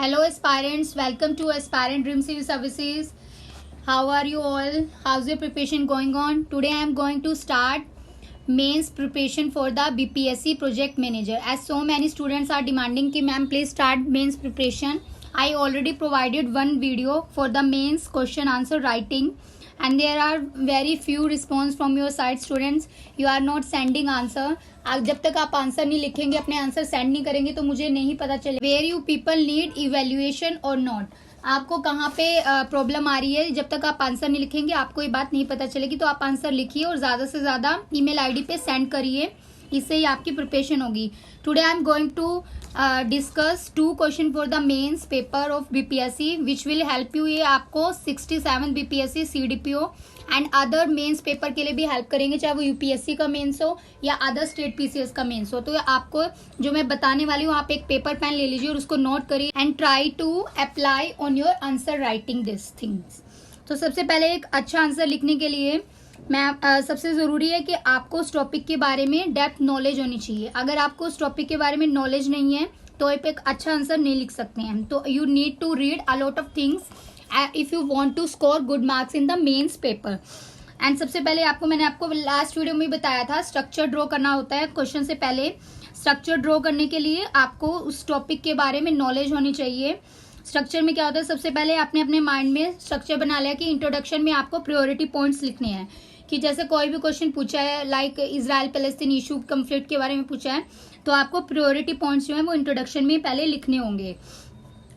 Hello aspirants, welcome to Aspirant Dream Civil Services. How are you all? How's your preparation going on? Today I am going to start mains preparation for the BPSC project manager. As so many students are demanding कि ma'am please start mains preparation. I already provided one video for the mains question answer writing and there are very few response from your side students. You are not sending answer. जब तक आप answer नहीं लिखेंगे, अपने answer send नहीं करेंगे तो मुझे नहीं पता चले where you people need evaluation और नॉट. आपको कहाँ पे प्रॉब्लम आ रही है, जब तक आप आंसर नहीं लिखेंगे आपको ये बात नहीं पता चलेगी. तो आप आंसर लिखिए और ज़्यादा से ज़्यादा ईमेल आईडी पे सेंड करिए, इससे ही आपकी प्रिपरेशन होगी. Today I am going to discuss 2 question for the mains paper of BPSC which will help you. ये आपको 67 BPSC CDPO and other mains paper के लिए भी हेल्प करेंगे, चाहे वो यूपीएससी का मेंस हो या अदर स्टेट पीसीएस का मेंस हो. तो आपको जो मैं बताने वाली हूँ, आप एक पेपर पेन ले लीजिए और उसको नोट करिए and try to apply on your answer writing this things. तो सबसे पहले एक अच्छा आंसर लिखने के लिए मैं सबसे ज़रूरी है कि आपको उस टॉपिक के बारे में डेप्थ नॉलेज होनी चाहिए. अगर आपको उस टॉपिक के बारे में नॉलेज नहीं है तो आप एक अच्छा आंसर नहीं लिख सकते हैं. तो you need to read a lot of things if you want to score good marks in the mains paper. And सबसे पहले मैंने आपको लास्ट वीडियो में बताया था स्ट्रक्चर ड्रॉ करना होता है. क्वेश्चन से पहले स्ट्रक्चर ड्रॉ करने के लिए आपको उस टॉपिक के बारे में नॉलेज होनी चाहिए. स्ट्रक्चर में क्या होता है, सबसे पहले आपने अपने माइंड में स्ट्रक्चर बना लिया कि इंट्रोडक्शन में आपको प्रायोरिटी पॉइंट्स लिखने हैं. कि जैसे कोई भी क्वेश्चन पूछा है like Israel Palestine issue conflict के बारे में पूछा है तो आपको प्रायोरिटी पॉइंट्स जो है वो इंट्रोडक्शन में पहले लिखने होंगे.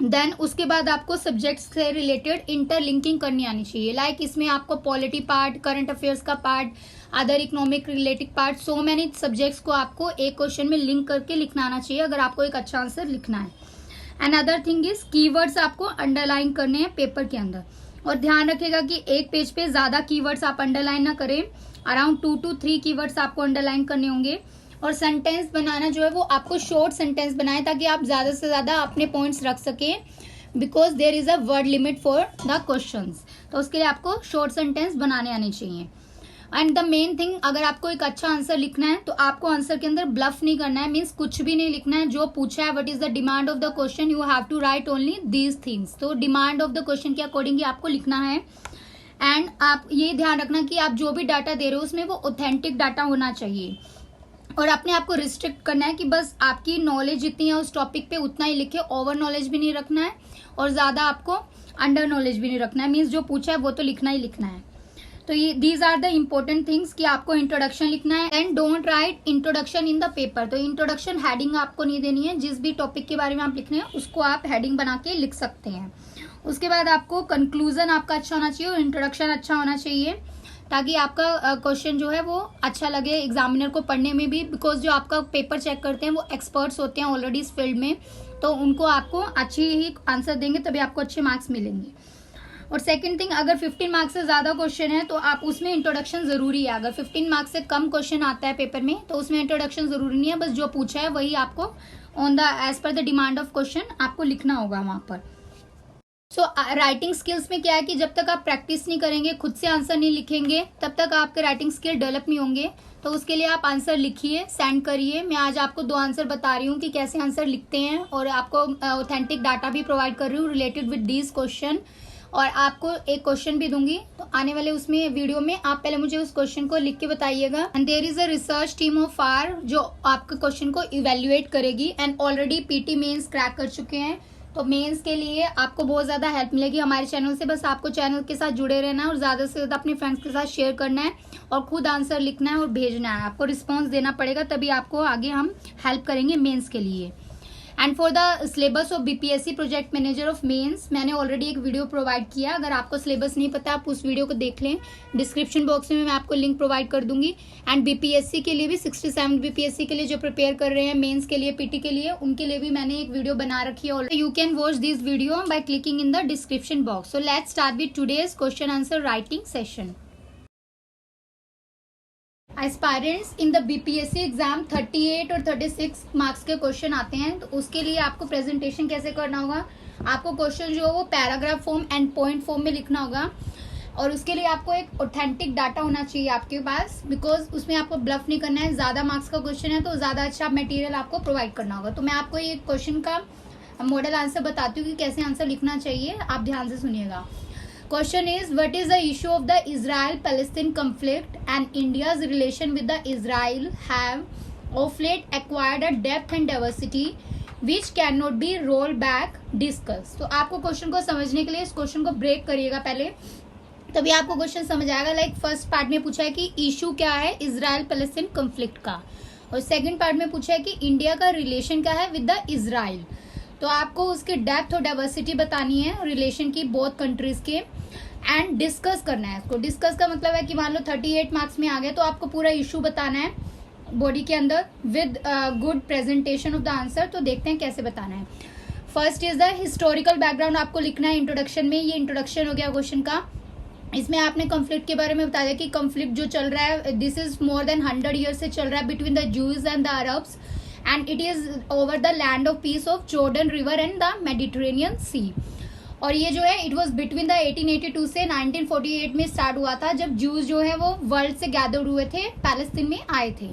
देन उसके बाद आपको सब्जेक्ट्स से रिलेटेड इंटरलिंकिंग करनी आनी चाहिए. लाइक इसमें आपको पॉलिटी पार्ट, करंट अफेयर्स का part, other economic related part, so many subjects को आपको एक क्वेश्चन में लिंक करके लिखना आना चाहिए अगर आपको एक अच्छा आंसर लिखना है. And other thing is keywords आपको अंडरलाइन करने हैं पेपर के अंदर. और ध्यान रखिएगा कि एक पेज पे ज्यादा कीवर्ड्स आप अंडरलाइन ना करें. अराउंड 2 to 3 कीवर्ड्स आपको अंडरलाइन करने होंगे. और सेंटेंस बनाना जो है वो आपको शॉर्ट सेंटेंस बनाए ताकि आप ज्यादा से ज्यादा अपने पॉइंट्स रख सकें, because there is a word limit for the questions. तो उसके लिए आपको शॉर्ट सेंटेंस बनाने आने चाहिए. एंड द मेन थिंग, अगर आपको एक अच्छा आंसर लिखना है तो आपको आंसर के अंदर ब्लफ नहीं करना है. मीन्स कुछ भी नहीं लिखना है. जो पूछा है what is the demand of the question, you have to write only these things. तो डिमांड ऑफ द क्वेश्चन के अकॉर्डिंग ही आपको लिखना है. एंड आप ये ध्यान रखना कि आप जो भी डाटा दे रहे हो उसमें वो ऑथेंटिक डाटा होना चाहिए. और अपने आप को रिस्ट्रिक्ट करना है कि बस आपकी नॉलेज जितनी है उस टॉपिक पे उतना ही लिखे. ओवर नॉलेज भी नहीं रखना है और ज्यादा आपको अंडर नॉलेज भी नहीं रखना है. मीन्स जो पूछा है वो तो लिखना ही लिखना है. तो ये these are the important things कि आपको इंट्रोडक्शन लिखना है. And don't write introduction in the paper. तो इंट्रोडक्शन हेडिंग आपको नहीं देनी है. जिस भी टॉपिक के बारे में आप लिख रहे हैं उसको आप हेडिंग बना के लिख सकते हैं. उसके बाद आपको कंक्लूजन आपका अच्छा होना चाहिए और इंट्रोडक्शन अच्छा होना चाहिए ताकि आपका क्वेश्चन जो है वो अच्छा लगे एग्जामिनर को पढ़ने में भी. बिकॉज जो आपका पेपर चेक करते हैं वो एक्सपर्ट्स होते हैं ऑलरेडी इस फील्ड में, तो उनको आपको अच्छी ही आंसर देंगे तभी आपको अच्छे मार्क्स मिलेंगे. और सेकंड थिंग, अगर 15 मार्क्स से ज्यादा क्वेश्चन है तो आप उसमें इंट्रोडक्शन जरूरी है. अगर 15 मार्क्स से कम क्वेश्चन आता है पेपर में तो उसमें इंट्रोडक्शन जरूरी नहीं है. बस जो पूछा है वही आपको on the as per the demand of question आपको लिखना होगा वहां पर. सो राइटिंग स्किल्स में क्या है कि जब तक आप प्रैक्टिस नहीं करेंगे, खुद से आंसर नहीं लिखेंगे, तब तक आपके राइटिंग स्किल डेवलप नहीं होंगे. तो उसके लिए आप आंसर लिखिए, सेंड करिए. मैं आज आपको 2 आंसर बता रही हूँ कि कैसे आंसर लिखते हैं और आपको ऑथेंटिक डाटा भी प्रोवाइड कर रही हूँ रिलेटेड विद दीज क्वेश्चन. और आपको एक क्वेश्चन भी दूंगी तो आने वाले उसमें वीडियो में आप पहले मुझे उस क्वेश्चन को लिख के बताइएगा. And there is a research team of our जो आपके क्वेश्चन को इवेल्युएट करेगी. And already PT mains crack कर चुके हैं. तो मेंस के लिए आपको बहुत ज्यादा हेल्प मिलेगी हमारे चैनल से. बस आपको चैनल के साथ जुड़े रहना है और ज्यादा से ज्यादा अपने फ्रेंड्स के साथ शेयर करना है और खुद आंसर लिखना है और भेजना है. आपको रिस्पॉन्स देना पड़ेगा तभी आपको आगे हम हेल्प करेंगे मेंस के लिए. And for the syllabus of BPSC project manager of mains मैंने ऑलरेडी एक वीडियो प्रोवाइड किया. अगर आपको सिलेबस नहीं पता आप उस वीडियो को देख लें. डिस्क्रिप्शन बॉक्स में मैं आपको लिंक प्रोवाइड कर दूंगी. एंड बीपीएससी के लिए भी 67 बीपीएससी के लिए जो प्रिपेयर कर रहे हैं मेंस के लिए, पीटी के लिए, उनके लिए भी मैंने एक वीडियो बना रखी है. You can watch this video by clicking in the description box. So let's start with today's question answer writing session. Aspirants in the BPSC exam 38 और 36 मार्क्स के क्वेश्चन आते हैं. तो उसके लिए आपको प्रेजेंटेशन कैसे करना होगा, आपको क्वेश्चन जो वो paragraph form and point form में लिखना होगा. और उसके लिए आपको एक ऑथेंटिक डाटा होना चाहिए आपके पास, बिकॉज उसमें आपको ब्लफ नहीं करना है. ज्यादा मार्क्स का क्वेश्चन है तो ज्यादा अच्छा मटेरियल आपको प्रोवाइड करना होगा. तो मैं आपको ये क्वेश्चन का मॉडल आंसर बताती हूँ कि कैसे आंसर लिखना चाहिए, आप ध्यान से सुनिएगा. Question is, what is the issue of the Israel-Palestine conflict and India's relation with the Israel have of late acquired a depth and diversity which cannot be rolled back discuss. तो आपको question को समझने के लिए इस question को break करिएगा पहले, तभी आपको क्वेश्चन समझ आएगा. लाइक फर्स्ट पार्ट में पूछा है कि इशू क्या है इजराइल पैलेस्टीन कॉन्फ्लिक्ट का, और सेकंड पार्ट में पूछा है कि इंडिया का रिलेशन क्या है विद द इजराइल. तो आपको उसकी डेप्थ और डाइवर्सिटी बतानी है रिलेशन की बोथ कंट्रीज के, एंड डिस्कस करना है इसको. डिस्कस का मतलब है कि मान लो 38 मार्क्स में आ गए तो आपको पूरा इशू बताना है बॉडी के अंदर with good presentation of the answer. तो देखते हैं कैसे बताना है. First is the historical background आपको लिखना है इंट्रोडक्शन में. ये इंट्रोडक्शन हो गया क्वेश्चन का. इसमें आपने कॉन्फ्लिक्ट के बारे में बता दिया कि कॉन्फ्लिक्ट जो चल रहा है this is more than 100 years से चल रहा है between the Jews and the Arabs, and it is over the land of piece of Jordan river and the Mediterranean sea. और ये जो है इट वॉज बिटवीन द 1882 से 1948 में स्टार्ट हुआ था, जब ज्यूज जो है वो वर्ल्ड से गैदर हुए थे, पैलेस्तीन में आए थे.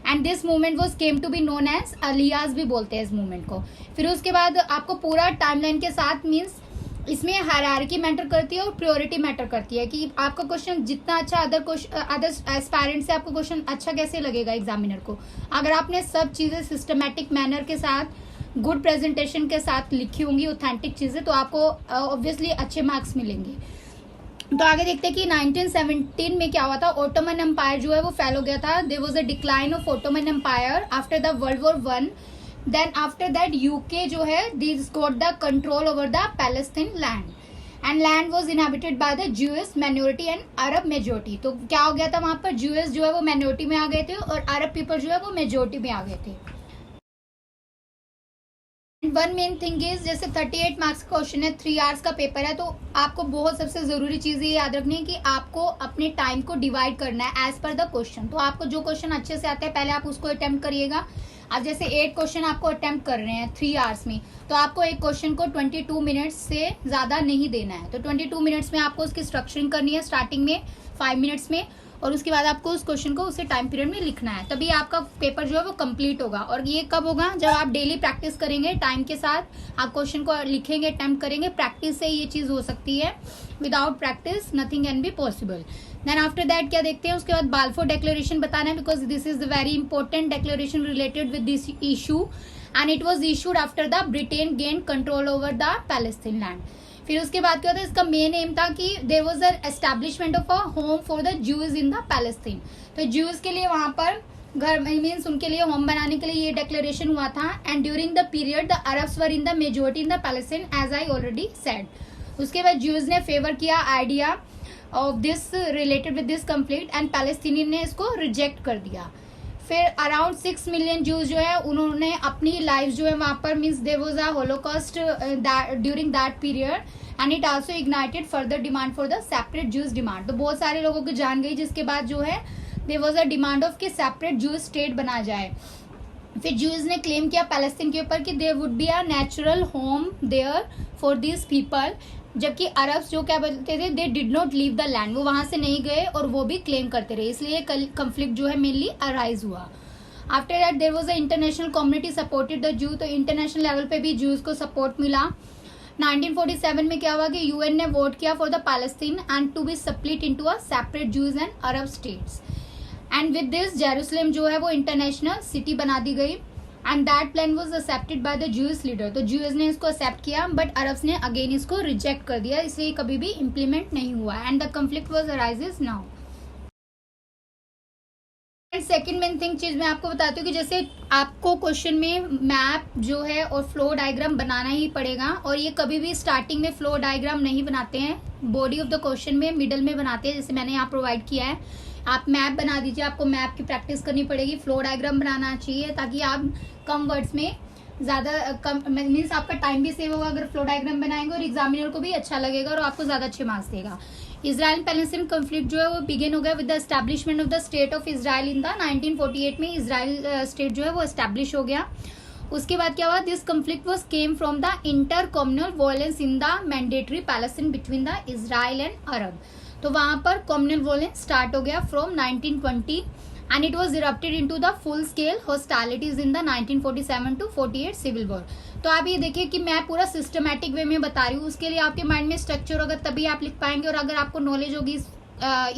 And this movement was came to be known as aliyahs भी बोलते हैं इस मूवमेंट को. फिर उसके बाद आपको पूरा टाइमलाइन के साथ मीन्स इसमें हायरार्की मैटर करती है और प्रायोरिटी मैटर करती है कि आपका क्वेश्चन जितना अच्छा अदर एस्पायरेंट से आपको क्वेश्चन अच्छा कैसे लगेगा एग्जामिनर को, अगर आपने सब चीज़ें सिस्टमैटिक मैनर के साथ गुड प्रेजेंटेशन के साथ लिखी होंगी ऑथेंटिक चीज़ें, तो आपको ऑब्वियसली अच्छे मार्क्स मिलेंगे. तो आगे देखते हैं कि 1917 में क्या हुआ था. ओटोमन एम्पायर जो है वो फेल हो गया था. There was a decline of Ottoman empire after the world war 1. Then after that UK जो है this got the control over the Palestine land, and land was inhabited by the Jewish minority and Arab majority. तो क्या हो गया था वहां पर, Jewish जो है वो minority में आ गए थे और Arab people जो है वो majority में आ गए थे. वन मेन थिंग इज, जैसे 38 मार्क्स का क्वेश्चन है, 3 आवर्स का पेपर है, तो आपको बहुत सबसे जरूरी चीज ये याद रखनी है कि आपको अपने टाइम को डिवाइड करना है एज पर द क्वेश्चन. तो आपको जो क्वेश्चन अच्छे से आते हैं पहले आप उसको अटेम्प्ट करिएगा. अब जैसे 8 क्वेश्चन आपको अटेम्प्ट कर रहे हैं 3 आवर्स में, तो आपको एक क्वेश्चन को 22 मिनट्स से ज़्यादा नहीं देना है. तो 22 मिनट्स में आपको उसकी स्ट्रक्चरिंग करनी है, स्टार्टिंग में 5 मिनट्स में, और उसके बाद आपको उस क्वेश्चन को उसी टाइम पीरियड में लिखना है. तभी आपका पेपर जो है वो कंप्लीट होगा. और ये कब होगा, जब आप डेली प्रैक्टिस करेंगे टाइम के साथ, आप क्वेश्चन को लिखेंगे, अटेम्प्ट करेंगे. प्रैक्टिस से ये चीज़ हो सकती है, without practice nothing can be possible. Then after that क्या देखते हैं, उसके बाद बाल्फोर डिक्लेरेशन बताना है, because this is the very important declaration related with this issue, and it was issued after the Britain gain control over the Palestine land. फिर उसके बाद क्या होता है, इसका मेन एम था कि there was a establishment of a home for the Jews in the Palestine. तो ज्यूज के लिए वहां पर घर मीन्स उनके लिए होम बनाने के लिए ये डिक्लेरेशन हुआ था. And during the period the Arabs were in the majority in the Palestine as I already said. उसके बाद ज्यूज ने फेवर किया idea of this related with this conflict, and Palestinian ने इसको रिजेक्ट कर दिया. फिर अराउंड 6 मिलियन ज्यूज जो है उन्होंने अपनी लाइफ जो है वहां पर means there was a holocaust during that period, and it also ignited further demand for the separate Jews demand. तो बहुत सारे लोगों की जान गई, जिसके बाद जो है there was a demand of कि सेपरेट ज्यूज स्टेट बना जाए. फिर ज्यूज ने क्लेम किया पैलेस्टीन के ऊपर कि there would be a natural home there for this people, जबकि अरब्स जो क्या बोलते थे, they did not leave the land, वो वहां से नहीं गए और वो भी क्लेम करते रहे. इसलिए कंफ्लिक्ट जो है मेनली अराइज हुआ. After that there was a international community supported the Jew. तो इंटरनेशनल लेवल पे भी ज्यूज को सपोर्ट मिला. 1947 में क्या हुआ कि यूएन ने वोट किया for the Palestine and to be split into a separate Jews and Arab states. And with this Jerusalem जो है वो इंटरनेशनल सिटी बना दी गई, and that plan was accepted by the Jews leader. तो Jews ने इसको एक्सेप्ट किया, बट अरब्स ने अगेन इसको रिजेक्ट कर दिया, इसलिए कभी भी इम्प्लीमेंट नहीं हुआ. And the conflict was arises now. And second main thing चीज मैं आपको बताती हूँ कि जैसे आपको क्वेश्चन में मैप जो है और फ्लो डायग्राम बनाना ही पड़ेगा, और ये कभी भी स्टार्टिंग में फ्लो डायग्राम नहीं बनाते हैं, बॉडी ऑफ द क्वेश्चन में मिडल में बनाते हैं, जैसे मैंने यहाँ प्रोवाइड किया है. आप मैप बना दीजिए, आपको मैप की प्रैक्टिस करनी पड़ेगी. फ्लो डायग्राम बनाना चाहिए ताकि आप कम वर्ड्स में ज़्यादा कम मीन्स आपका टाइम भी सेव होगा अगर फ्लो डायग्राम बनाएंगे, और एग्जामिनर को भी अच्छा लगेगा और आपको ज़्यादा अच्छे मार्क्स देगा. इजराइल पैलेस्टीन कॉन्फ्लिक्ट जो है वो बिगिन हो गया with the establishment of the state of Israel in the 1948 में इजराइल स्टेट जो है वो एस्टैब्लिश हो गया. उसके बाद क्या हुआ, this conflict was came from the inter communal violence in the mandatory Palestine between the Israel and Arab. तो वहां पर कम्युनल वायलेंस स्टार्ट हो गया from 1920, and it was erupted into the full scale hostilities in the 1947 to 48 civil war. तो आप ये देखिए कि मैं पूरा सिस्टमैटिक वे में बता रही हूँ, उसके लिए आपके माइंड में स्ट्रक्चर होगा तभी आप लिख पाएंगे, और अगर आपको नॉलेज होगी इस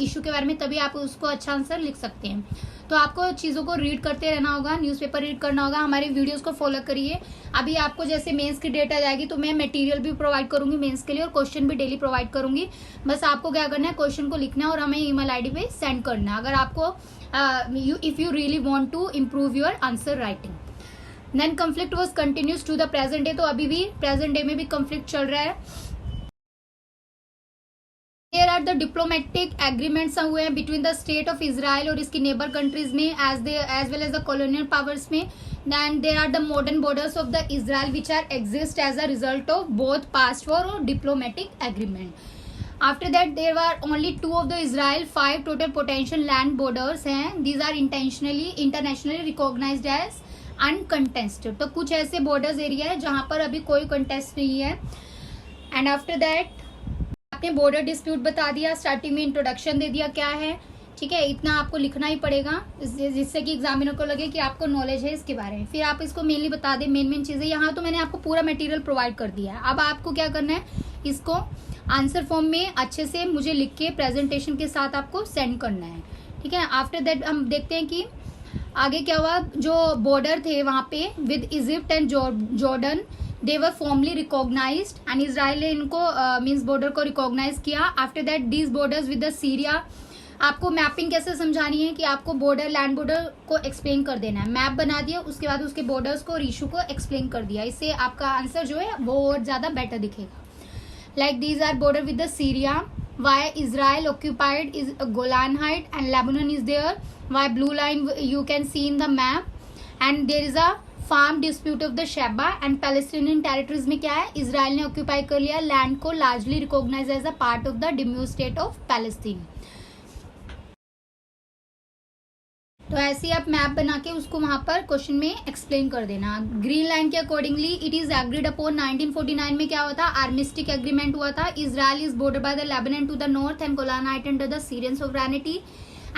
इशू के बारे में तभी आप उसको अच्छा आंसर लिख सकते हैं. तो आपको चीज़ों को रीड करते रहना होगा, न्यूज़पेपर रीड करना होगा, हमारे वीडियोस को फॉलो करिए. अभी आपको जैसे मेंस की डेट आ जाएगी तो मैं मटेरियल भी प्रोवाइड करूंगी मेंस के लिए और क्वेश्चन भी डेली प्रोवाइड करूंगी. बस आपको क्या करना है, क्वेश्चन को लिखना है और हमें ईमेल आईडी पे सेंड करना है अगर आपको if you really want to improve your answer writing. Then conflict was continues to the present day. तो अभी भी प्रेजेंट डे में भी कॉन्फ्लिक्ट चल रहा है. There are the diplomatic agreements हुए हैं between the state of Israel और इसकी नेबर कंट्रीज में as well as the colonial powers में. Then there are the modern borders of the Israel which are exist as a result of both past war और diplomatic agreement. After that there are only 2 of the Israel 5 total potential land borders हैं. These are internationally recognised as uncontested. तो कुछ ऐसे borders area है जहां पर अभी कोई कंटेस्ट नहीं है. एंड आफ्टर दैट आपने बॉर्डर डिस्प्यूट बता दिया, स्टार्टिंग में इंट्रोडक्शन दे दिया क्या है. ठीक है, इतना आपको लिखना ही पड़ेगा जिससे कि एग्जामिनर को लगे कि आपको नॉलेज है इसके बारे में. फिर आप इसको मेनली बता दें मेन चीजें. यहाँ तो मैंने आपको पूरा मटेरियल प्रोवाइड कर दिया है. अब आपको क्या करना है, इसको आंसर फॉर्म में अच्छे से मुझे लिख के प्रेजेंटेशन के साथ आपको सेंड करना है. ठीक है, आफ्टर दैट हम देखते हैं कि आगे क्या हुआ. जो बॉर्डर थे वहां पे with Egypt and Jordan, they were formally recognized and Israel ने इनको मीन्स बॉर्डर को रिकॉग्नाइज किया. After that these borders with the Syria. आपको मैपिंग कैसे समझानी है कि आपको बॉर्डर लैंड बॉर्डर को एक्सप्लेन कर देना है. मैप बना दिया, उसके बाद उसके बॉर्डर्स को और इशू को एक्सप्लेन कर दिया. इससे आपका आंसर जो है वो और ज्यादा बेटर दिखेगा. Like these are border with the Syria. Why Israel occupied is Golan height and Lebanon is there. Why blue line you can see in the map. And there is a farm dispute of the Sheba and Palestinian territories में क्या है, Israel ने occupy कर लिया land को, largely recognise as a part of the डिम्यूज state of Palestine. तो ऐसे ही आप मैप बना के उसको वहां पर क्वेश्चन में एक्सप्लेन कर देना. ग्रीन लाइन के accordingly it is agreed upon 1949 में क्या हुआ था, आर्मिस्टिक एग्रीमेंट हुआ था. Israel is border by the Lebanon to the north and Golan height under the Syrian sovereignty.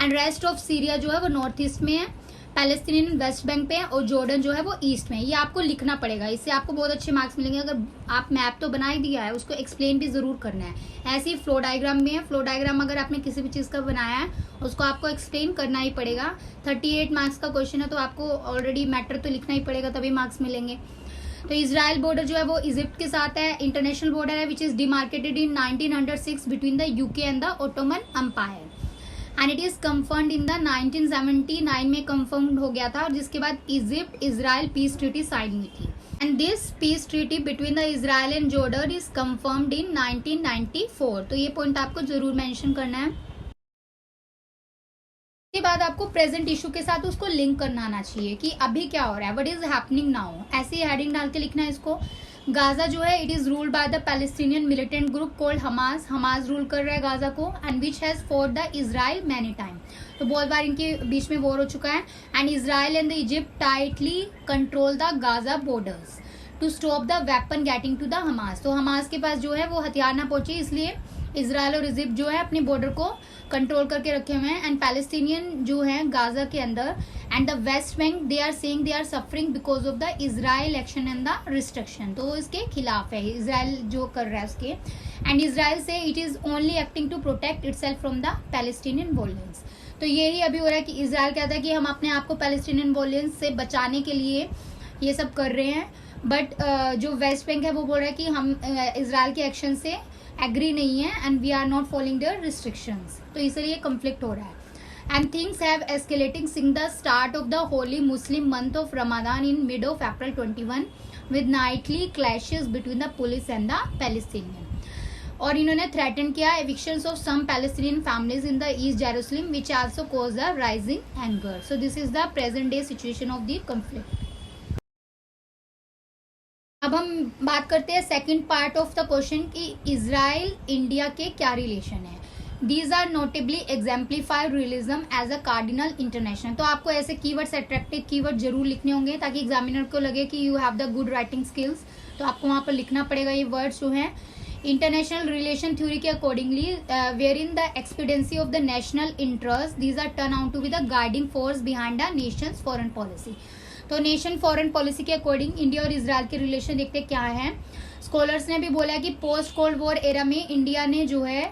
And rest of Syria जो है वो नॉर्थ ईस्ट में है, पैलेस्टीनियन वेस्ट बैंक पे है और जॉर्डन जो है वो ईस्ट में. ये आपको लिखना पड़ेगा, इससे आपको बहुत अच्छे मार्क्स मिलेंगे. अगर आप मैप तो बना ही दिया है, उसको एक्सप्लेन भी जरूर करना है. ऐसे ही फ्लो डायग्राम में है. फ्लो डायग्राम अगर आपने किसी भी चीज का बनाया है उसको आपको एक्सप्लेन करना ही पड़ेगा. 38 मार्क्स का क्वेश्चन है तो आपको ऑलरेडी मैटर तो लिखना ही पड़ेगा, तभी मार्क्स मिलेंगे. तो इजराइल बॉर्डर जो है वो इजिप्ट के साथ है. इंटरनेशनल बॉर्डर है which is demarcated in 1906 between the UK and the Ottoman empire. And it is confirmed in the 1979 में कंफर्म हो गया था, और जिसके बाद Egypt Israel peace treaty sign हुई थी. And this peace treaty between the Israel and Jordan is confirmed in 1994. तो ये पॉइंट आपको जरूर मेंशन करना है. उसके बाद आपको प्रेजेंट इशू के साथ उसको लिंक करना आना चाहिए कि अभी क्या हो रहा है, व्हाट इज हैपनिंग नाउ. ऐसे ही हेडिंग डाल के लिखना है इसको. गाजा जो है it is ruled by the Palestinian militant group called Hamas. Hamas rule कर रहा है गाजा को and which has for the Israel many time. तो बहुत बार इनके बीच में वॉर हो चुका है. And Israel and the Egypt tightly control the Gaza borders to stop the weapon getting to the Hamas. तो हमास के पास जो है वो हथियार ना पहुंचे, इसलिए इजराइल और इजिप्ट जो है अपने बॉर्डर को कंट्रोल करके रखे हुए हैं. एंड पैलेस्टीनियन जो है गाजा के अंदर and the West Bank they are saying they are suffering because of the Israel action and the restriction. तो इसके खिलाफ है इजराइल जो कर रहा है उसके. एंड इजराइल से it is only acting to protect itself from the Palestinian violence. तो यही अभी हो रहा है कि इजराइल कहता है कि हम अपने आप को पैलेस्टीनियन वॉयलेंस से बचाने के लिए ये सब कर रहे हैं. बट जो वेस्ट बैंक है वो बोल रहा है कि हम इजराइल के एक्शन से एग्री नहीं है and we are not following their restrictions. तो इसलिए कंफ्लिक्ट हो रहा है. And things have escalating since the start of the holy Muslim month of Ramzan in mid of April 21 with nightly clashes between the police and the Palestinian. और इन्होंने threaten किया evictions of some Palestinian families in the East Jerusalem which also cause the rising anger. So this is the present day situation of the conflict. अब हम बात करते हैं second part of the question कि Israel India के क्या relation है. These are notably exemplified realism as a cardinal international. तो आपको ऐसे कीवर्ड्स अट्रैक्टिव कीवर्ड जरूर लिखने होंगे ताकि एग्जामिनर को लगे कि you have the good writing skills. तो आपको वहां पर लिखना पड़ेगा ये वर्ड्स जो हैं. इंटरनेशनल रिलेशन थ्योरी के accordingly where in the expediency of the national interest these are turn out to be the guiding force behind the nations foreign policy. तो नेशन फॉरेन पॉलिसी के अकॉर्डिंग इंडिया और Israel के relation देखते क्या है। Scholars ने भी बोला कि पोस्ट कोल्ड वॉर एरा में इंडिया ने जो है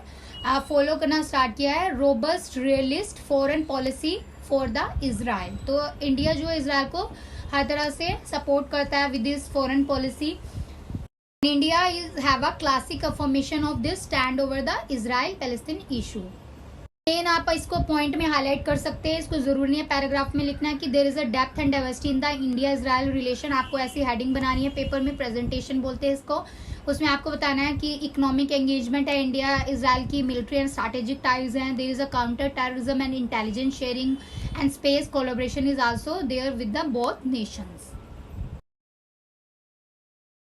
फॉलो करना स्टार्ट किया है robust realist foreign policy for the Israel. तो इंडिया जो है इजराइल को हर तरह से सपोर्ट करता है with this foreign policy. India is have a classic affirmation of this stand over the Israel Palestine issue. लेकिन आप इसको पॉइंट में हाईलाइट कर सकते हैं, इसको जरूरी नहीं है पैराग्राफ में लिखना है कि there is a depth and diversity in the India Israel relation. आपको ऐसी हेडिंग बनानी है, पेपर में प्रेजेंटेशन बोलते हैं इसको। उसमें आपको बताना है कि इकोनॉमिक एंगेजमेंट है इंडिया इजराइल की, मिलिट्री एंड स्ट्रैटेजिक टाइज हैं, there is a counter terrorism and intelligence sharing and space collaboration is also there with the both nations.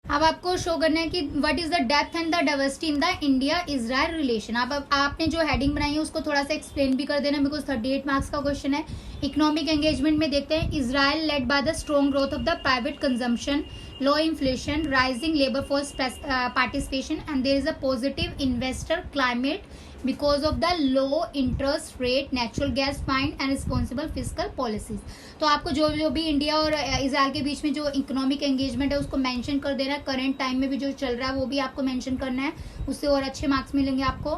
अब आपको शो करना है कि what is the depth and the diversity in the India Israel relation. अब आपने जो heading बनाई है उसको थोड़ा सा एक्सप्लेन भी कर देना बिकॉज 38 मार्क्स का क्वेश्चन है। इकोनॉमिक एंगेजमेंट में देखते हैं Israel led by the strong growth of the private consumption, low inflation, rising labour force participation and there is a positive investor climate because of the low interest rate, natural gas find and responsible physical policies. तो आपको जो भी India और Israel के बीच में जो economic engagement है उसको मेंशन कर देना है। करंट टाइम में भी जो चल रहा है वो भी आपको मेंशन करना है, उससे और अच्छे मार्क्स मिलेंगे आपको।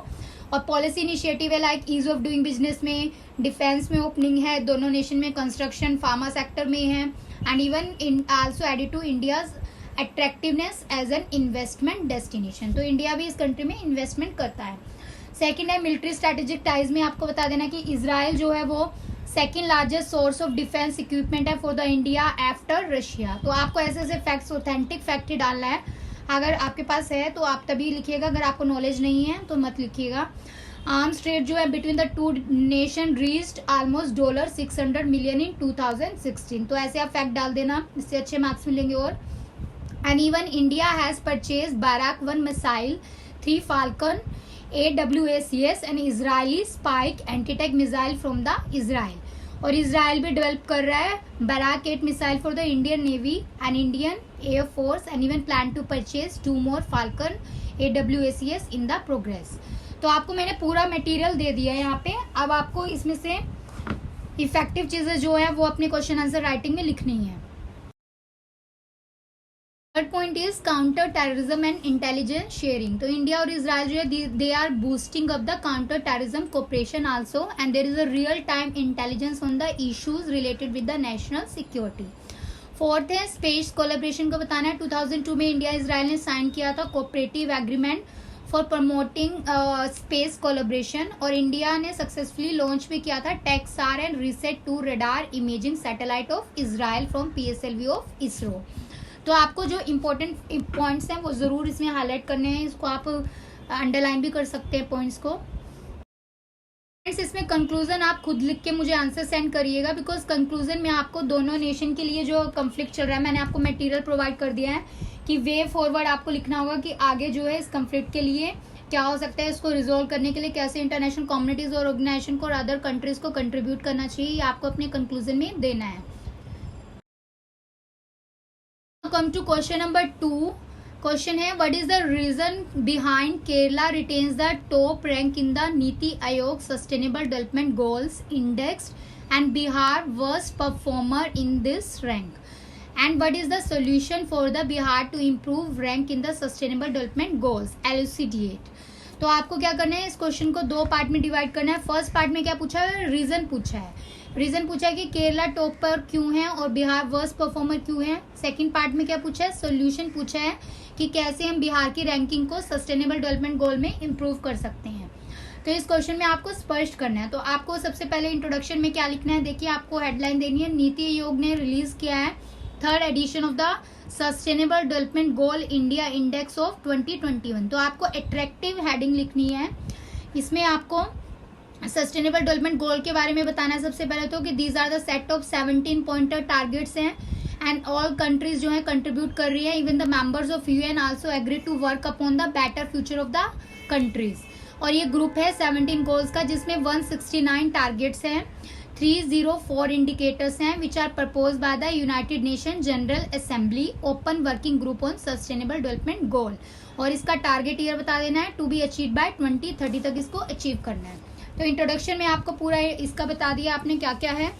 और पॉलिसी इनिशिएटिव है like ease of doing business में, डिफेंस में ओपनिंग है दोनों नेशन में, कंस्ट्रक्शन फार्मा सेक्टर में है and even in also added to India's attractiveness as an investment destination. तो इंडिया भी इस कंट्री में इन्वेस्टमेंट करता है। सेकेंड है मिलिट्री स्ट्रैटेजिक टाइज में आपको बता देना कि इजराइल जो है वो second largest source of defence equipment है for the India after Russia. तो आपको ऐसे ऐसे फैक्ट्स ऑथेंटिक फैक्ट ही डालना है। अगर आपके पास है तो आप तभी लिखिएगा, अगर आपको नॉलेज नहीं है तो मत लिखिएगा। आर्म्स ट्रेड जो है between the two nation reached almost $600 million in 2016। तो ऐसे आप फैक्ट डाल देना, इससे अच्छे मार्क्स मिलेंगे। और and even India has purchase Barak 1 missile, 3 Phalcon AWACS and Israeli spike antitank missile from the Israel. और इजराइल भी डेवलप कर रहा है Barak 8 missile for the Indian navy and Indian air force and even plan to purchase 2 more Phalcon AWACS in the progress. तो आपको मैंने पूरा material दे दिया है यहाँ पे। अब आपको इसमें से इफेक्टिव चीजें जो है वो अपने क्वेश्चन आंसर राइटिंग में लिखनी है। Third point is counter terrorism and intelligence sharing. तो इंडिया और इजराइल जो है they are boosting up the counter terrorism cooperation also and there is a real time intelligence on the issues related with the national security. Fourth है space collaboration को बताना है। 2002 में India Israel ने sign किया था cooperative agreement for promoting space collaboration और India ने सक्सेसफुली लॉन्च भी किया था TecSAR and RISAT 2 radar imaging satellite of Israel from PSLV of ISRO. तो आपको जो इम्पोर्टेंट पॉइंट्स हैं वो जरूर इसमें हाईलाइट करने हैं, इसको आप अंडरलाइन भी कर सकते हैं पॉइंट्स को। इसमें कंक्लूजन आप खुद लिख के मुझे आंसर सेंड करिएगा बिकॉज कंक्लूजन में आपको दोनों नेशन के लिए जो कॉन्फ्लिक्ट चल रहा है मैंने आपको मटेरियल प्रोवाइड कर दिया है कि वे फॉरवर्ड आपको लिखना होगा कि आगे जो है इस कॉन्फ्लिक्ट के लिए क्या हो सकता है, इसको रिजोल्व करने के लिए कैसे इंटरनेशनल कम्युनिटीज और ऑर्गेनाइजेशन को और अदर कंट्रीज को कंट्रीब्यूट करना चाहिए, आपको अपने कंक्लूजन में देना है। Come to question number 2। Question है what is the reason behind Kerala retains the top rank in the NITI Aayog sustainable development goals index and Bihar worst performer in this rank and what is the solution for the Bihar to improve rank in the sustainable development goals elucidate. तो आपको क्या करना है, इस question को 2 part में divide करना है। फर्स्ट पार्ट में क्या पूछा है, रीजन पूछा है। रीजन पूछा है कि केरला टॉप पर क्यों है और बिहार वर्स्ट परफॉर्मर क्यों है। सेकंड पार्ट में क्या पूछा है, सोल्यूशन पूछा है कि कैसे हम बिहार की रैंकिंग को सस्टेनेबल डेवलपमेंट गोल में इम्प्रूव कर सकते हैं। तो इस क्वेश्चन में आपको स्पष्ट करना है। तो आपको सबसे पहले इंट्रोडक्शन में क्या लिखना है, देखिए आपको हेडलाइन देनी है नीति आयोग ने रिलीज किया है 3rd edition of the sustainable development goal India index of 2021। तो आपको अट्रैक्टिव हेडिंग लिखनी है, इसमें आपको सस्टेनेबल डेवलपमेंट गोल के बारे में बताना है सबसे पहले तो कि these are the set of 17 pointer targets हैं एंड ऑल कंट्रीज जो है कंट्रीब्यूट कर रही है, even the members of UN also agree to work upon the better future of the countries. और ये ग्रुप है 17 गोल्स का जिसमें 169 टारगेट्स हैं, 304 इंडिकेटर्स हैं which are propose by the United Nation General Assembly open working group on sustainable development goal, और इसका target year बता देना है टू बी अचीव बाय 2030 तक इसको अचीव करना है। तो इंट्रोडक्शन में आपको पूरा इसका बता दिया आपने क्या क्या है।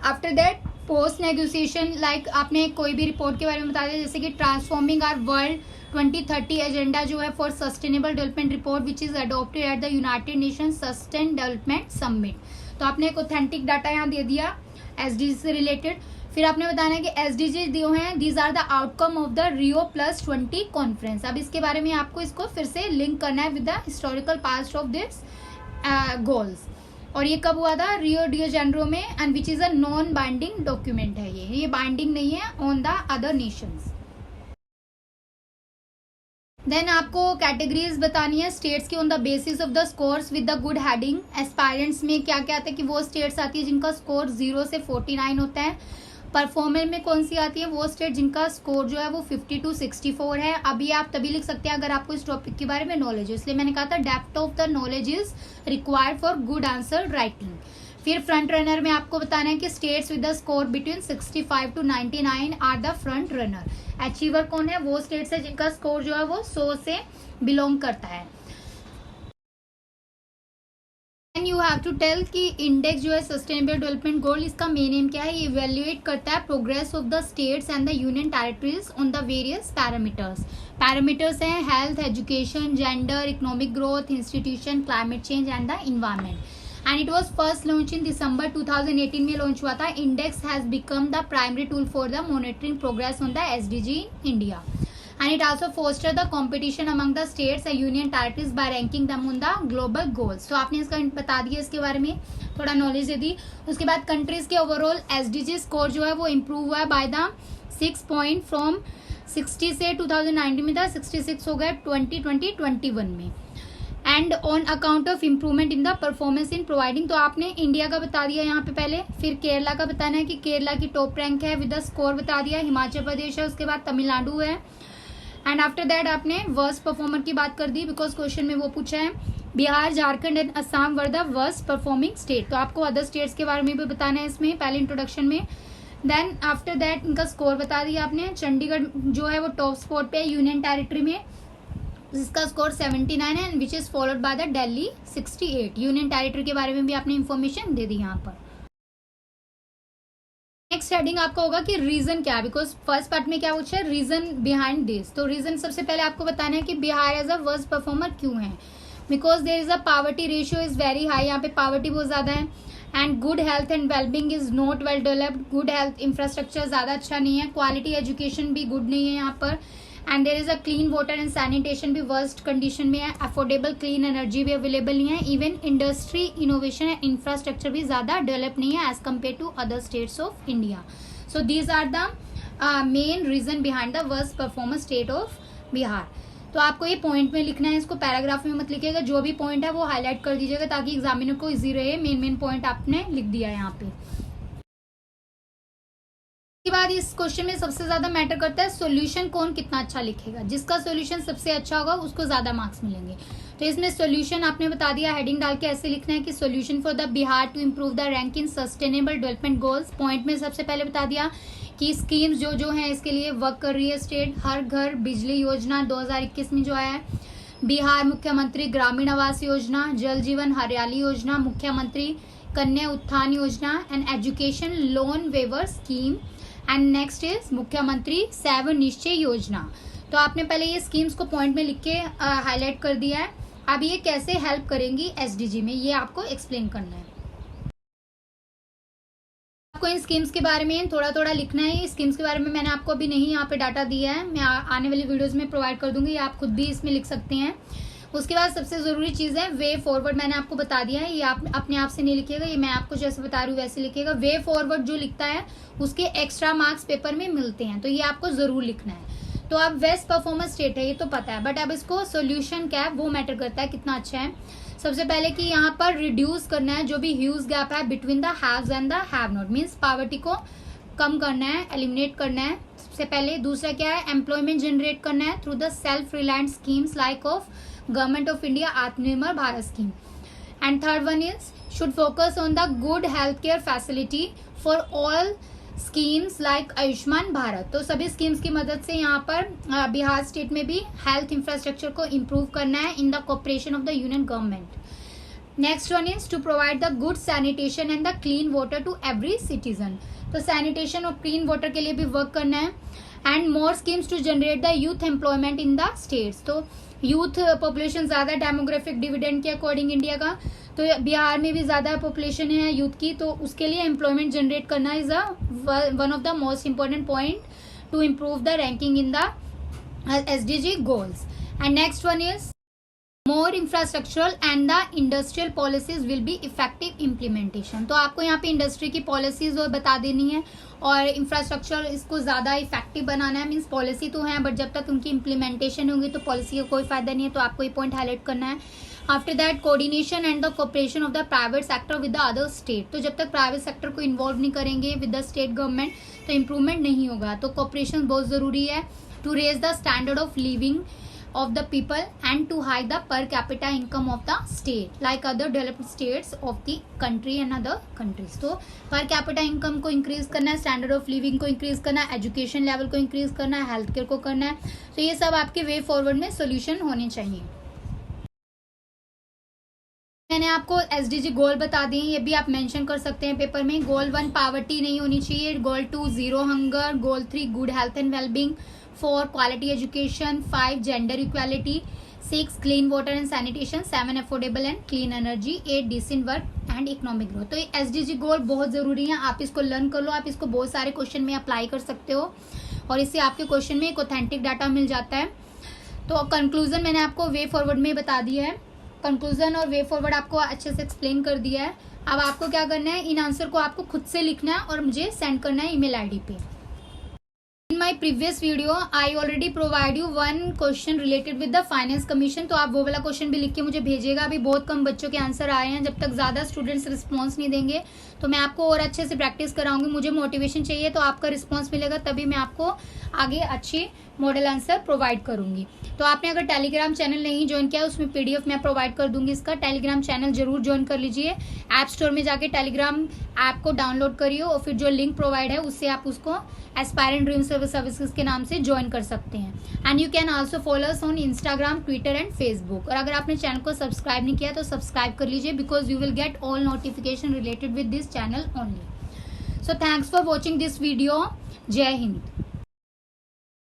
After that post negotiation, like आपने कोई भी रिपोर्ट के बारे में बता दिया, जैसे कि ट्रांसफॉर्मिंग आवर वर्ल्ड 2030 एजेंडा जो है for sustainable development report which is adopted at the United nation sustain development summit. तो आपने एक ऑथेंटिक डाटा यहाँ दे दिया एसडीजी से रिलेटेड। फिर आपने बताना है कि एसडीजी दिए हैं, these are the outcome of the Rio+20 conference. अब इसके बारे में आपको इसको फिर से लिंक करना है with the historical past of this goals. और ये कब हुआ था? रियो डी जेनेरो में, and which is a non binding document है। ये बाइंडिंग नहीं है on the other nations. Then आपको कैटेगरीज बतानी है स्टेट्स की on the basis of the scores with the good heading. Aspirants में क्या क्या आता है कि वो स्टेट्स आती है जिनका स्कोर 0 से 49 होता है। परफॉर्मर में कौन सी आती है? वो स्टेट जिनका स्कोर जो है वो 50 to 64 है। अभी आप तभी लिख सकते हैं अगर आपको इस टॉपिक के बारे में नॉलेज हो, इसलिए मैंने कहा था depth of the knowledge is required for good answer writing. फिर फ्रंट रनर में आपको बताना है कि states with the score between 65 to 99 are the front runner. Achiever कौन है? वो स्टेट्स है जिनका स्कोर जो है वो 100 से बिलोंग करता है। यू हैव टू टेल कि इंडेक्स जो है सस्टेनेबल डेवलपमेंट गोल, इसका मेन एम क्या है? ये इवेल्युएट करता है progress of the states and the union territories on the various parameters. Parameters हैं health, education, gender, economic growth, institution, climate change and the environment. And it was first launch in December 2018 में launch हुआ था। Index has become the primary tool for the monitoring progress on the SDG in India, and it also foster the competition among the states and union territories by ranking them on the global goals। तो आपने इसका बता दिया, इसके बारे में थोड़ा knowledge दे दी। उसके बाद कंट्रीज के ओवरऑल एसडीजी स्कोर जो है वो इम्प्रूव हुआ है बाय द 6 पॉइंट फ्रॉम 60 से 2019 में था 66 हो गया 2020-21 में। And on account of improvement in the performance in providing. तो आपने इंडिया का बता दिया यहाँ पे पहले, फिर केरला का बताना है कि केरला की टॉप रैंक है विद द स्कोर बता दिया, हिमाचल प्रदेश है, उसके बाद तमिलनाडु है, एंड आफ्टर दैट आपने वर्स्ट परफॉर्मर की बात कर दी बिकॉज क्वेश्चन में वो पूछा है। Bihar, Jharkhand and Assam were the worst performing state. तो आपको अदर स्टेट्स के बारे में भी बताना है इसमें पहले इंट्रोडक्शन में। देन आफ्टर दैट इनका स्कोर बता दिया आपने। चंडीगढ़ जो है वो टॉप स्पॉट पे है यूनियन टेरिटरी में, जिसका स्कोर 79 है, which is followed by the Delhi 68। Union territory के बारे में भी आपने इन्फॉर्मेशन दे दी यहाँ पर। नेक्स्ट हेडिंग आपका होगा कि रीजन क्या है, बिकॉज फर्स्ट पार्ट में क्या पूछा है? Reason behind this. तो रीजन सबसे पहले आपको बताना है कि Bihar as a worst performer क्यों है। Because there is a poverty ratio is very high, यहाँ पे पावर्टी बहुत ज्यादा है। And good health and wellbeing is not well developed. Good health infrastructure ज्यादा अच्छा नहीं है, क्वालिटी एजुकेशन भी गुड नहीं है यहाँ पर। And there is a clean water and sanitation भी वर्स्ट कंडीशन में है। अफोर्डेबल क्लीन एनर्जी भी अवेलेबल नहीं है। Even industry, innovation and infrastructure भी ज्यादा डेवलप नहीं है as compare to other states of India. So these are the main reason behind the worst performance state of Bihar. तो आपको ये पॉइंट में लिखना है, इसको पैराग्राफ में मत लिखिएगा। जो भी पॉइंट है वो हाईलाइट कर दीजिएगा ताकि एग्जामिनर को इजी रहे। मेन पॉइंट आपने लिख दिया है यहाँ पे। के बाद इस क्वेश्चन में सबसे ज्यादा मैटर करता है सॉल्यूशन कौन कितना अच्छा लिखेगा। जिसका सॉल्यूशन सबसे अच्छा होगा उसको ज्यादा मार्क्स मिलेंगे। तो इसमें सॉल्यूशन आपने बता दिया, हेडिंग डाल के ऐसे लिखना है कि solution for the Bihar to improve the rank in sustainable development goals. Point में सबसे पहले बता दिया कि स्कीम्स जो है इसके लिए वर्क कर रही है स्टेट। हर घर बिजली योजना 2021 में जो आया है, बिहार मुख्यमंत्री ग्रामीण आवास योजना, जल जीवन हरियाली योजना, मुख्यमंत्री Kanya Utthan Yojana and education loan waiver scheme, and next is Mukhyamantri 7 निश्चय योजना। तो आपने पहले ये स्कीम्स को पॉइंट में लिख के हाईलाइट कर दिया है। अब ये कैसे हेल्प करेंगी एसडीजी में, ये आपको एक्सप्लेन करना है। आपको इन स्कीम्स के बारे में थोड़ा थोड़ा लिखना है। स्कीम्स के बारे में मैंने आपको अभी नहीं यहाँ पे डाटा दिया है, मैं आने वाली वीडियोस में प्रोवाइड कर दूंगी, आप खुद भी इसमें लिख सकते हैं। उसके बाद सबसे जरूरी चीज है वे फॉरवर्ड। मैंने आपको बता दिया है, ये आप अपने आप से नहीं लिखिएगा, ये मैं आपको जैसे बता रही हूँ वैसे लिखिएगा। वे फॉरवर्ड जो लिखता है उसके एक्स्ट्रा मार्क्स पेपर में मिलते हैं, तो ये आपको जरूर लिखना है। तो अब वेस्ट परफॉर्मेंस स्टेट है ये तो पता है, बट अब इसको सोल्यूशन क्या है वो मैटर करता है कितना अच्छा है। सबसे पहले कि यहाँ पर रिड्यूस करना है जो भी ह्यूज गैप है between the haves and the have not, means poverty को कम करना है, एलिमिनेट करना है सबसे पहले। दूसरा क्या है, एम्प्लॉयमेंट जनरेट करना है through the self reliance schemes like of government of India Aatmanirbhar Bharat scheme. And third one is should focus on the good health care facility for all schemes like Ayushman Bharat. तो सभी स्कीम्स की मदद से यहाँ पर बिहार स्टेट में भी हेल्थ इंफ्रास्ट्रक्चर को इम्प्रूव करना है in the cooperation of the union government. Next one is to provide the good sanitation and the clean water to every citizen. तो सैनिटेशन और क्लीन वाटर के लिए भी वर्क करना है। And more schemes to generate the youth employment in the states. तो youth population ज्यादा demographic dividend के अकॉर्डिंग इंडिया का, तो बिहार में भी ज्यादा पॉपुलेशन है यूथ की, तो उसके लिए एम्प्लॉयमेंट जनरेट करना is one of the most important point two improve the ranking in the SDG goals. And next one is more infrastructural and the industrial policies will be effective implementation. तो आपको यहाँ पे industry की policies और बता देनी है और इंफ्रास्ट्रक्चर इसको ज्यादा इफेक्टिव बनाना है। मीन्स पॉलिसी तो है बट जब तक उनकी इम्प्लीमेंटेशन होगी तो पॉलिसी का कोई फायदा नहीं है, तो आपको ये पॉइंट हाईलाइट करना है। After that coordination and the cooperation of the private sector with the other state. तो जब तक प्राइवेट सेक्टर को इन्वॉल्व नहीं करेंगे विद द स्टेट गवर्नमेंट तो इम्प्रूवमेंट नहीं होगा। तो कोऑपरेशन बहुत जरूरी है to raise the standard of living of the people and to high the per capita income of the state like other developed states of the country and other countries. तो per capita income को increase करना है, standard of living को increase करना है, education level को increase करना है, health care को करना है। तो ये सब आपके way forward में solution होने चाहिए। मैंने आपको SDG गोल बता दिए, ये भी आप मेंशन कर सकते हैं पेपर में। गोल 1 पावर्टी नहीं होनी चाहिए, goal 2 zero hunger, goal 3 good health and wellbeing, 4 quality education, 5 gender equality, 6 clean water and sanitation, 7 affordable and clean energy, 8 decent work and economic growth. तो ये SDG गोल बहुत जरूरी है, आप इसको लर्न कर लो, आप इसको बहुत सारे क्वेश्चन में अप्लाई कर सकते हो और इससे आपके क्वेश्चन में एक ऑथेंटिक डाटा मिल जाता है। तो कंक्लूजन मैंने आपको वे फॉरवर्ड में बता दिया है, कंक्लूजन और वे फॉरवर्ड आपको अच्छे से एक्सप्लेन कर दिया है। अब आपको क्या करना है, इन आंसर को आपको खुद से लिखना है और मुझे सेंड करना है ईमेल आईडी पे। In my previous video I already provide you 1 question related with the finance commission, तो आप वो वाला क्वेश्चन भी लिख के मुझे भेजिएगा। अभी बहुत कम बच्चों के आंसर आए हैं, जब तक ज्यादा स्टूडेंट्स रिस्पॉन्स नहीं देंगे तो मैं आपको और अच्छे से प्रैक्टिस कराऊंगी। मुझे मोटिवेशन चाहिए तो आपका रिस्पॉन्स मिलेगा, तभी मैं आपको आगे अच्छी मॉडल आंसर प्रोवाइड करूंगी। तो आपने अगर टेलीग्राम चैनल नहीं ज्वाइन किया उसमें PDF मैं प्रोवाइड कर दूंगी, इसका टेलीग्राम चैनल जरूर ज्वाइन कर लीजिए। ऐप स्टोर में जाके टेलीग्राम ऐप को डाउनलोड करिए और फिर जो लिंक प्रोवाइड है उससे आप उसको एस्पायरेंट ड्रीम सर्विसेज के नाम से ज्वाइन कर सकते हैं। And you can also follow us on Instagram, Twitter and Facebook. और अगर आपने चैनल को सब्सक्राइब नहीं किया तो सब्सक्राइब कर लीजिए because you will get all notification related with this channel only. So thanks for watching this video. जय हिंद।